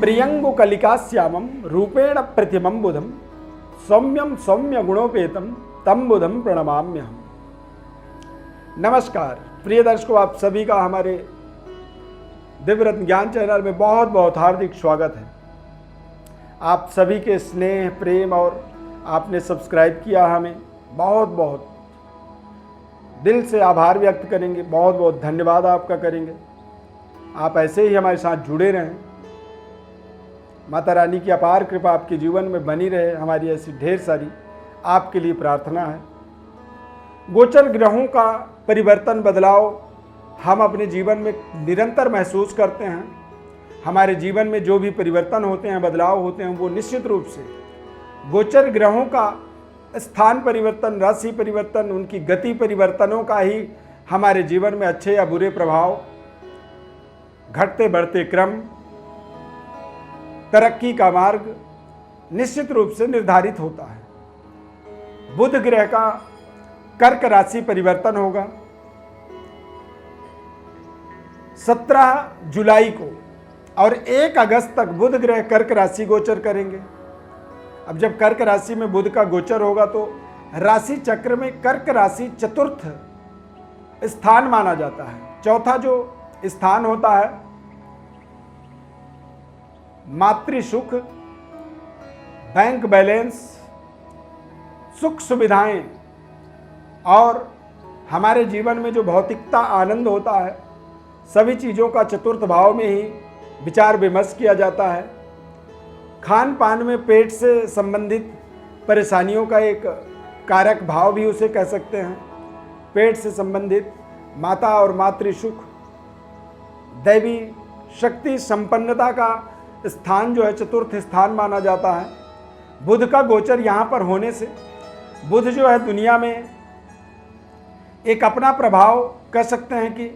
प्रियंगु कलिकाश्यामं रूपेण प्रतिमं बुधं सौम्यं सौम्य गुणोपेतम तम बुधम प्रणमाम्यहम्। नमस्कार प्रिय दर्शकों, आप सभी का हमारे दिव्यरत्न ज्ञान चैनल में बहुत बहुत हार्दिक स्वागत है। आप सभी के स्नेह प्रेम और आपने सब्सक्राइब किया, हमें बहुत बहुत दिल से आभार व्यक्त करेंगे, बहुत बहुत धन्यवाद आपका करेंगे। आप ऐसे ही हमारे साथ जुड़े रहें। माता रानी की अपार कृपा आपके जीवन में बनी रहे, हमारी ऐसी ढेर सारी आपके लिए प्रार्थना है। गोचर ग्रहों का परिवर्तन बदलाव हम अपने जीवन में निरंतर महसूस करते हैं। हमारे जीवन में जो भी परिवर्तन होते हैं, बदलाव होते हैं, वो निश्चित रूप से गोचर ग्रहों का स्थान परिवर्तन, राशि परिवर्तन, उनकी गति परिवर्तनों का ही हमारे जीवन में अच्छे या बुरे प्रभाव, घटते बढ़ते क्रम, तरक्की का मार्ग निश्चित रूप से निर्धारित होता है। बुध ग्रह का कर्क राशि परिवर्तन होगा 17 जुलाई को और 1 अगस्त तक बुध ग्रह कर्क राशि गोचर करेंगे। अब जब कर्क राशि में बुध का गोचर होगा तो राशि चक्र में कर्क राशि चतुर्थ स्थान माना जाता है। चौथा जो स्थान होता है मातृ सुख, बैंक बैलेंस, सुख सुविधाएं और हमारे जीवन में जो भौतिकता आनंद होता है, सभी चीज़ों का चतुर्थ भाव में ही विचार विमर्श किया जाता है। खान पान में पेट से संबंधित परेशानियों का एक कारक भाव भी उसे कह सकते हैं। पेट से संबंधित माता और मातृ सुख, दैवी शक्ति संपन्नता का स्थान जो है चतुर्थ स्थान माना जाता है। बुध का गोचर यहाँ पर होने से बुध जो है दुनिया में एक अपना प्रभाव कह सकते हैं कि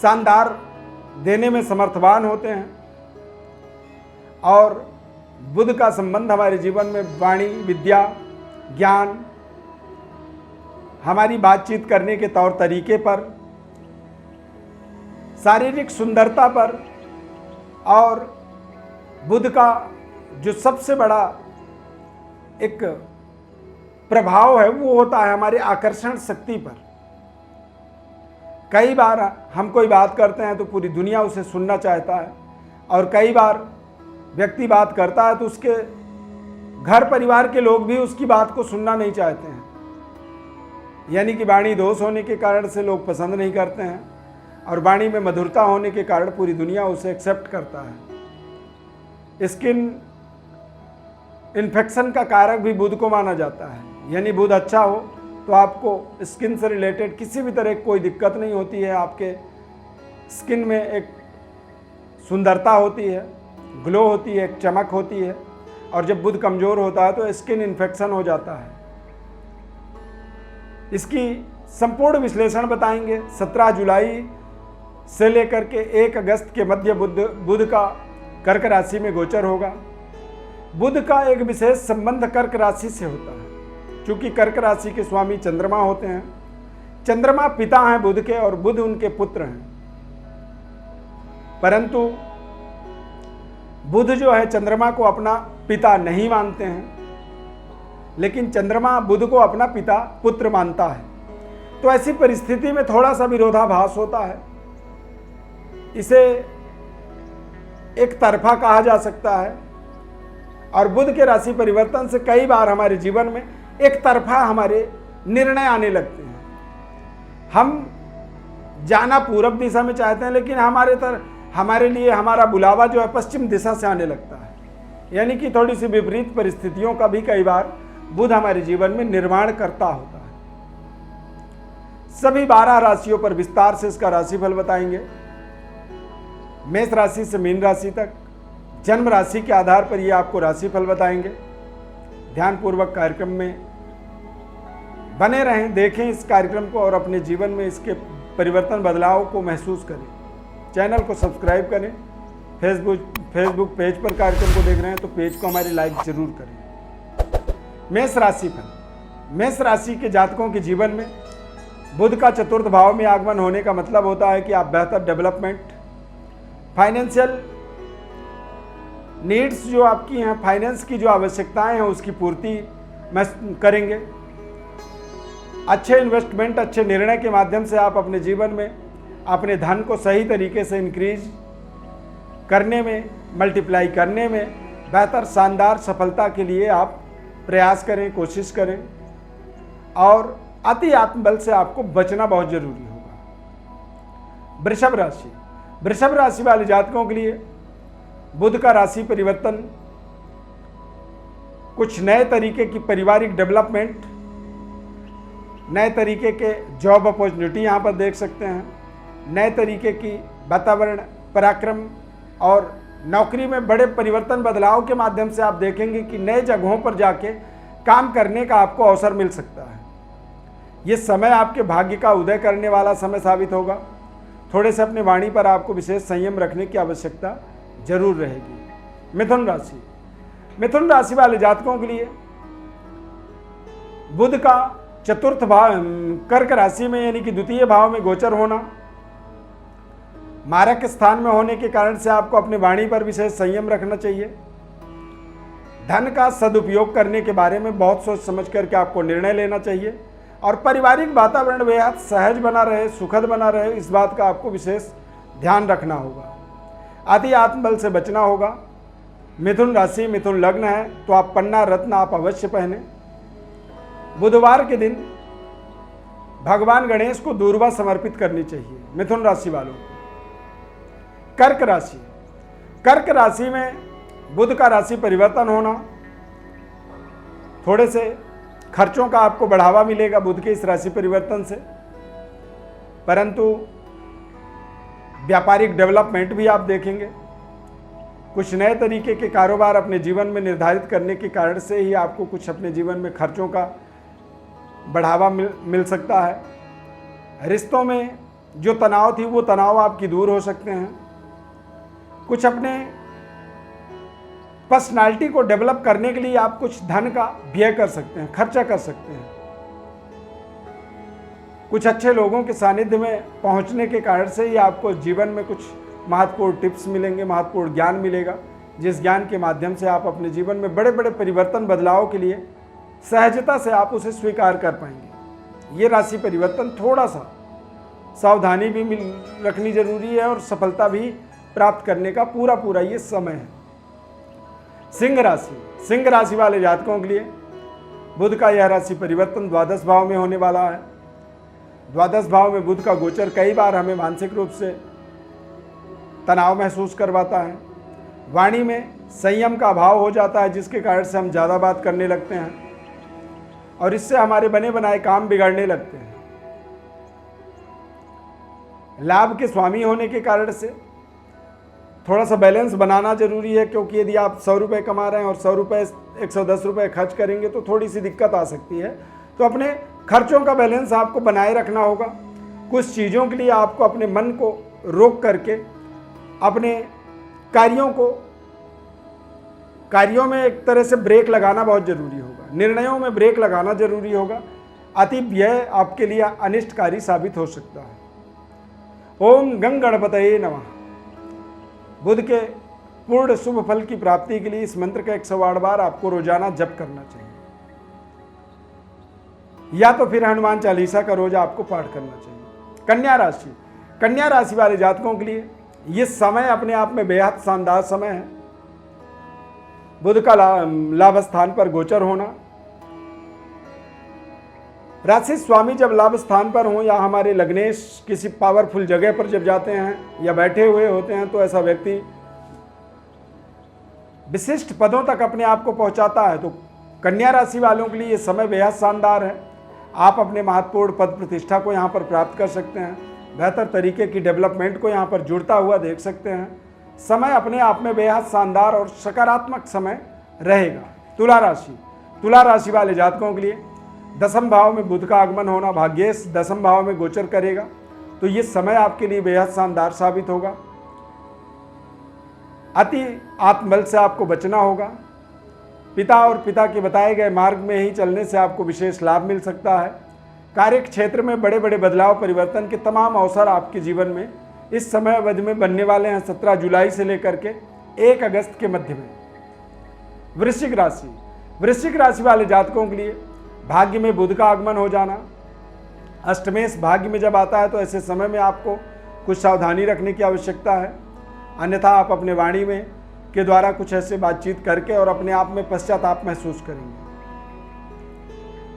शानदार देने में समर्थवान होते हैं। और बुध का संबंध हमारे जीवन में वाणी, विद्या, ज्ञान, हमारी बातचीत करने के तौर तरीके पर, शारीरिक सुंदरता पर, और बुध का जो सबसे बड़ा एक प्रभाव है वो होता है हमारे आकर्षण शक्ति पर। कई बार हम कोई बात करते हैं तो पूरी दुनिया उसे सुनना चाहता है, और कई बार व्यक्ति बात करता है तो उसके घर परिवार के लोग भी उसकी बात को सुनना नहीं चाहते हैं। यानी कि वाणी दोष होने के कारण से लोग पसंद नहीं करते हैं, और वाणी में मधुरता होने के कारण पूरी दुनिया उसे एक्सेप्ट करता है। स्किन इन्फेक्शन का कारक भी बुध को माना जाता है। यानी बुध अच्छा हो तो आपको स्किन से रिलेटेड किसी भी तरह की कोई दिक्कत नहीं होती है। आपके स्किन में एक सुंदरता होती है, ग्लो होती है, एक चमक होती है। और जब बुध कमज़ोर होता है तो स्किन इन्फेक्शन हो जाता है। इसकी संपूर्ण विश्लेषण बताएंगे। 17 जुलाई से लेकर के 1 अगस्त के मध्य बुध का कर्क राशि में गोचर होगा। बुध का एक विशेष संबंध कर्क राशि से होता है, क्योंकि कर्क राशि के स्वामी चंद्रमा होते हैं। चंद्रमा पिता हैं बुध के और बुध उनके पुत्र हैं। परंतु बुध जो है चंद्रमा को अपना पिता नहीं मानते हैं, लेकिन चंद्रमा बुध को अपना पिता पुत्र मानता है। तो ऐसी परिस्थिति में थोड़ा सा विरोधाभास होता है। इसे एक तरफा कहा जा सकता है। और बुध के राशि परिवर्तन से कई बार हमारे जीवन में एक तरफा हमारे निर्णय आने लगते हैं। हम जाना पूरब दिशा में चाहते हैं, लेकिन हमारे लिए हमारा बुलावा जो है पश्चिम दिशा से आने लगता है। यानी कि थोड़ी सी विपरीत परिस्थितियों का भी कई बार बुध हमारे जीवन में निर्माण करता होता है। सभी 12 राशियों पर विस्तार से इसका राशिफल बताएंगे। मेष राशि से मीन राशि तक जन्म राशि के आधार पर ये आपको राशिफल बताएंगे। ध्यानपूर्वक कार्यक्रम में बने रहें, देखें इस कार्यक्रम को और अपने जीवन में इसके परिवर्तन बदलाव को महसूस करें। चैनल को सब्सक्राइब करें। फेसबुक पेज पर कार्यक्रम को देख रहे हैं तो पेज को हमारी लाइक जरूर करें। मेष राशिफल। मेष राशि के जातकों के जीवन में बुध का चतुर्थ भाव में आगमन होने का मतलब होता है कि आप बेहतर डेवलपमेंट, फाइनेंशियल नीड्स जो आपकी हैं, फाइनेंस की जो आवश्यकताएं हैं उसकी पूर्ति करेंगे। अच्छे इन्वेस्टमेंट, अच्छे निर्णय के माध्यम से आप अपने जीवन में अपने धन को सही तरीके से इंक्रीज करने में, मल्टीप्लाई करने में, बेहतर शानदार सफलता के लिए आप प्रयास करें, कोशिश करें। और अति आत्मबल से आपको बचना बहुत जरूरी होगा। वृषभ राशि, वृषभ राशि वाले जातकों के लिए बुध का राशि परिवर्तन, कुछ नए तरीके की पारिवारिक डेवलपमेंट, नए तरीके के जॉब अपॉर्चुनिटी यहाँ पर देख सकते हैं। नए तरीके की वातावरण, पराक्रम और नौकरी में बड़े परिवर्तन, बदलाव के माध्यम से आप देखेंगे कि नए जगहों पर जाके काम करने का आपको अवसर मिल सकता है। ये समय आपके भाग्य का उदय करने वाला समय साबित होगा। थोड़े से अपने वाणी पर आपको विशेष संयम रखने की आवश्यकता जरूर रहेगी। मिथुन राशि, मिथुन राशि वाले जातकों के लिए बुध का चतुर्थ भाव, कर्क राशि में यानी कि द्वितीय भाव में गोचर होना, मारक स्थान में होने के कारण से आपको अपनी वाणी पर विशेष संयम रखना चाहिए। धन का सदुपयोग करने के बारे में बहुत सोच समझ करके आपको निर्णय लेना चाहिए। और पारिवारिक वातावरण बेहद सहज बना रहे, सुखद बना रहे, इस बात का आपको विशेष ध्यान रखना होगा। अति आत्मबल से बचना होगा। मिथुन राशि, मिथुन लग्न है तो आप पन्ना रत्न आप अवश्य पहने। बुधवार के दिन भगवान गणेश को दूर्वा समर्पित करनी चाहिए मिथुन राशि वालों को। कर्क राशि, कर्क राशि में बुध का राशि परिवर्तन होना, थोड़े से खर्चों का आपको बढ़ावा मिलेगा बुध के इस राशि परिवर्तन से, परंतु व्यापारिक डेवलपमेंट भी आप देखेंगे। कुछ नए तरीके के कारोबार अपने जीवन में निर्धारित करने के कारण से ही आपको कुछ अपने जीवन में खर्चों का बढ़ावा मिल सकता है। रिश्तों में जो तनाव थी वो तनाव आपकी दूर हो सकते हैं। कुछ अपने पर्सनालिटी को डेवलप करने के लिए आप कुछ धन का व्यय कर सकते हैं, खर्चा कर सकते हैं। कुछ अच्छे लोगों के सानिध्य में पहुंचने के कारण से ही आपको जीवन में कुछ महत्वपूर्ण टिप्स मिलेंगे, महत्वपूर्ण ज्ञान मिलेगा, जिस ज्ञान के माध्यम से आप अपने जीवन में बड़े बड़े परिवर्तन, बदलाव के लिए सहजता से आप उसे स्वीकार कर पाएंगे। ये राशि परिवर्तन थोड़ा सा सावधानी भी रखनी जरूरी है और सफलता भी प्राप्त करने का पूरा ये समय है। सिंह राशि, सिंह राशि वाले जातकों के लिए बुध का यह राशि परिवर्तन द्वादश भाव में होने वाला है। द्वादश भाव में बुध का गोचर कई बार हमें मानसिक रूप से तनाव महसूस करवाता है। वाणी में संयम का अभाव हो जाता है, जिसके कारण से हम ज़्यादा बात करने लगते हैं और इससे हमारे बने बनाए काम बिगड़ने लगते हैं। लाभ के स्वामी होने के कारण से थोड़ा सा बैलेंस बनाना जरूरी है, क्योंकि यदि आप 100 रुपये कमा रहे हैं और 100 रुपये 110 रुपये खर्च करेंगे तो थोड़ी सी दिक्कत आ सकती है। तो अपने खर्चों का बैलेंस आपको बनाए रखना होगा। कुछ चीज़ों के लिए आपको अपने मन को रोक करके अपने कार्यों में एक तरह से ब्रेक लगाना बहुत जरूरी होगा। निर्णयों में ब्रेक लगाना जरूरी होगा। अति व्यय आपके लिए अनिष्टकारी साबित हो सकता है। ओम गंग गणपतये नमः। बुध के पूर्ण शुभ फल की प्राप्ति के लिए इस मंत्र का 108 बार आपको रोजाना जप करना चाहिए, या तो फिर हनुमान चालीसा का रोज आपको पाठ करना चाहिए। कन्या राशि, कन्या राशि वाले जातकों के लिए ये समय अपने आप में बेहद शानदार समय है। बुध का लाभ स्थान पर गोचर होना, राशि स्वामी जब लाभ स्थान पर हों या हमारे लग्नेश किसी पावरफुल जगह पर जब जाते हैं या बैठे हुए होते हैं तो ऐसा व्यक्ति विशिष्ट पदों तक अपने आप को पहुंचाता है। तो कन्या राशि वालों के लिए ये समय बेहद शानदार है। आप अपने महत्वपूर्ण पद प्रतिष्ठा को यहाँ पर प्राप्त कर सकते हैं। बेहतर तरीके की डेवलपमेंट को यहाँ पर जुड़ता हुआ देख सकते हैं। समय अपने आप में बेहद शानदार और सकारात्मक समय रहेगा। तुला राशि, तुला राशि वाले जातकों के लिए दसम भाव में बुध का आगमन होना, भाग्येश दसम भाव में गोचर करेगा, तो ये समय आपके लिए बेहद शानदार साबित होगा। अति आत्मबल से आपको बचना होगा। पिता और पिता के बताए गए मार्ग में ही चलने से आपको विशेष लाभ मिल सकता है। कार्य क्षेत्र में बड़े बड़े बदलाव, परिवर्तन के तमाम अवसर आपके जीवन में इस समय अवधि में बनने वाले हैं। 17 जुलाई से लेकर के 1 अगस्त के मध्य में वृश्चिक राशि, वृश्चिक राशि वाले जातकों के लिए भाग्य में बुध का आगमन हो जाना। अष्टमेश भाग्य में जब आता है तो ऐसे समय में आपको कुछ सावधानी रखने की आवश्यकता है, अन्यथा आप अपने वाणी में के द्वारा कुछ ऐसे बातचीत करके और अपने आप में पश्चाताप महसूस करेंगे।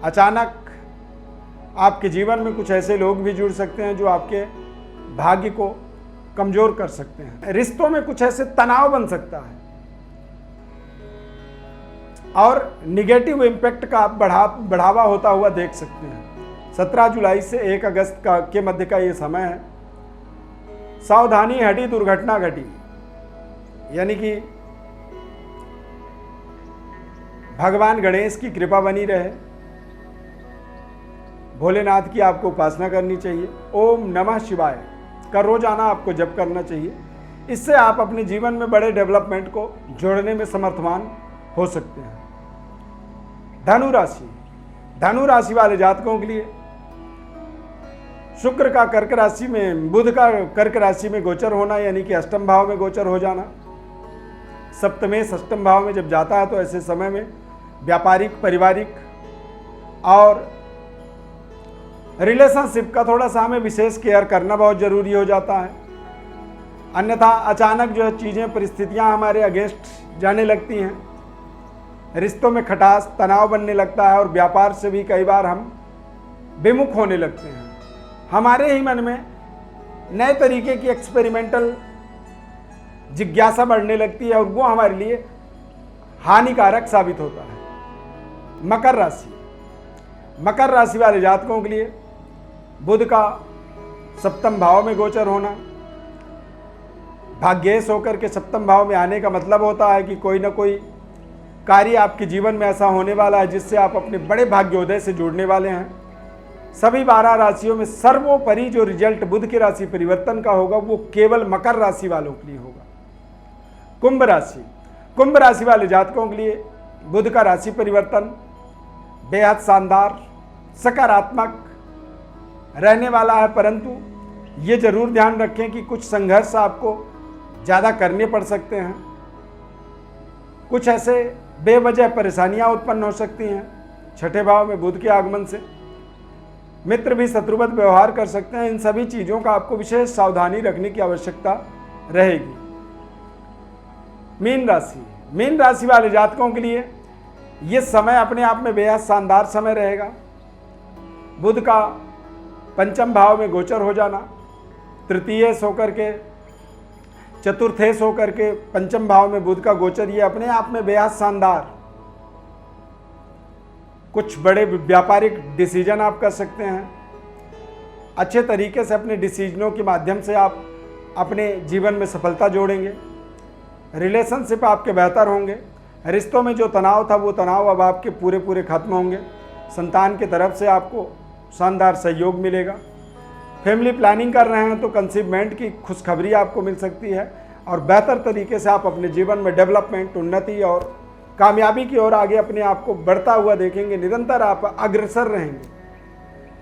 अचानक आपके जीवन में कुछ ऐसे लोग भी जुड़ सकते हैं जो आपके भाग्य को कमजोर कर सकते हैं। रिश्तों में कुछ ऐसे तनाव बन सकता है और निगेटिव इम्पैक्ट का आप बढ़ावा होता हुआ देख सकते हैं। 17 जुलाई से 1 अगस्त के मध्य का ये समय है। सावधानी हटी दुर्घटना घटी, यानी कि भगवान गणेश की कृपा बनी रहे। भोलेनाथ की आपको उपासना करनी चाहिए। ओम नमः शिवाय का रोजाना आपको जप करना चाहिए। इससे आप अपने जीवन में बड़े डेवलपमेंट को जोड़ने में समर्थवान हो सकते हैं। धनु राशि, धनु राशि वाले जातकों के लिए शुक्र का कर्क राशि में, बुध का कर्क राशि में गोचर होना, यानी कि अष्टम भाव में गोचर हो जाना। सप्तमेश अष्टम भाव में जब जाता है तो ऐसे समय में व्यापारिक, पारिवारिक और रिलेशनशिप का थोड़ा सा हमें विशेष केयर करना बहुत जरूरी हो जाता है। अन्यथा अचानक जो है चीज़ें, परिस्थितियां हमारे अगेंस्ट जाने लगती हैं। रिश्तों में खटास, तनाव बनने लगता है और व्यापार से भी कई बार हम विमुख होने लगते हैं। हमारे ही मन में नए तरीके की एक्सपेरिमेंटल जिज्ञासा बढ़ने लगती है और वो हमारे लिए हानिकारक साबित होता है। मकर राशि, मकर राशि वाले जातकों के लिए बुध का सप्तम भाव में गोचर होना, भाग्येश होकर के सप्तम भाव में आने का मतलब होता है कि कोई ना कोई कार्य आपके जीवन में ऐसा होने वाला है जिससे आप अपने बड़े भाग्योदय से जुड़ने वाले हैं। सभी 12 राशियों में सर्वोपरि जो रिजल्ट बुध की राशि परिवर्तन का होगा वो केवल मकर राशि वालों के लिए होगा। कुंभ राशि, कुंभ राशि वाले जातकों के लिए बुध का राशि परिवर्तन बेहद शानदार, सकारात्मक रहने वाला है, परंतु ये जरूर ध्यान रखें कि कुछ संघर्ष आपको ज़्यादा करने पड़ सकते हैं। कुछ ऐसे बेवजह परेशानियां उत्पन्न हो सकती हैं। छठे भाव में बुध के आगमन से मित्र भी शत्रुवत व्यवहार कर सकते हैं। इन सभी चीज़ों का आपको विशेष सावधानी रखने की आवश्यकता रहेगी। मीन राशि, मीन राशि वाले जातकों के लिए ये समय अपने आप में बेहद शानदार समय रहेगा। बुध का पंचम भाव में गोचर हो जाना, तृतीयेश होकर के, चतुर्थेश होकर के पंचम भाव में बुध का गोचर, ये अपने आप में बेहद शानदार। कुछ बड़े व्यापारिक डिसीजन आप कर सकते हैं। अच्छे तरीके से अपने डिसीजनों के माध्यम से आप अपने जीवन में सफलता जोड़ेंगे। रिलेशनशिप आपके बेहतर होंगे। रिश्तों में जो तनाव था वो तनाव अब आपके पूरे खत्म होंगे। संतान की तरफ से आपको शानदार सहयोग मिलेगा। फैमिली प्लानिंग कर रहे हैं तो कंसीवमेंट की खुशखबरी आपको मिल सकती है और बेहतर तरीके से आप अपने जीवन में डेवलपमेंट, उन्नति और कामयाबी की ओर आगे अपने आप को बढ़ता हुआ देखेंगे। निरंतर आप अग्रसर रहेंगे।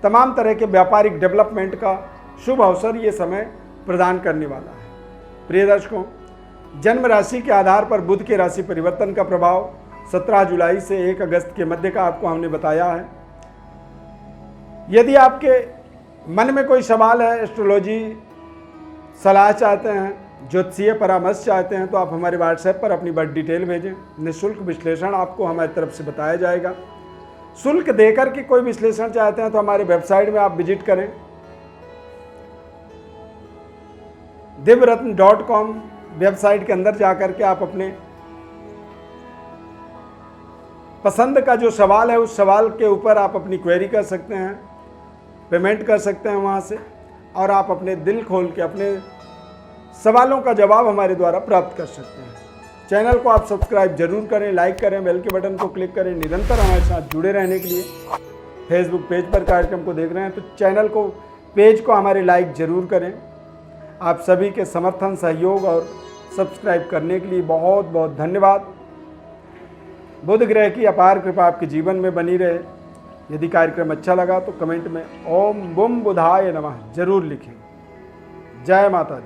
तमाम तरह के व्यापारिक डेवलपमेंट का शुभ अवसर ये समय प्रदान करने वाला है। प्रिय दर्शकों, जन्म राशि के आधार पर बुध के राशि परिवर्तन का प्रभाव 17 जुलाई से 1 अगस्त के मध्य का आपको हमने बताया है। यदि आपके मन में कोई सवाल है, एस्ट्रोलॉजी सलाह चाहते हैं, ज्योतिषीय परामर्श चाहते हैं, तो आप हमारे व्हाट्सएप पर अपनी बड़ी डिटेल भेजें। निःशुल्क विश्लेषण आपको हमारी तरफ से बताया जाएगा। शुल्क देकर के कोई विश्लेषण चाहते हैं तो हमारे वेबसाइट में आप विजिट करें, दिव्यरत्न.com वेबसाइट के अंदर जाकर के आप अपने पसंद का जो सवाल है उस सवाल के ऊपर आप अपनी क्वेरी कर सकते हैं, पेमेंट कर सकते हैं वहाँ से, और आप अपने दिल खोल के अपने सवालों का जवाब हमारे द्वारा प्राप्त कर सकते हैं। चैनल को आप सब्सक्राइब जरूर करें, लाइक करें, बेल के बटन को क्लिक करें। निरंतर हमारे साथ जुड़े रहने के लिए फेसबुक पेज पर कार्यक्रम को देख रहे हैं तो चैनल को, पेज को हमारे लाइक जरूर करें। आप सभी के समर्थन, सहयोग और सब्सक्राइब करने के लिए बहुत बहुत धन्यवाद। बुध ग्रह की अपार कृपा आपके जीवन में बनी रहे। यदि कार्यक्रम अच्छा लगा तो कमेंट में ओम बुम बुधाय नमः जरूर लिखें। जय माता दी।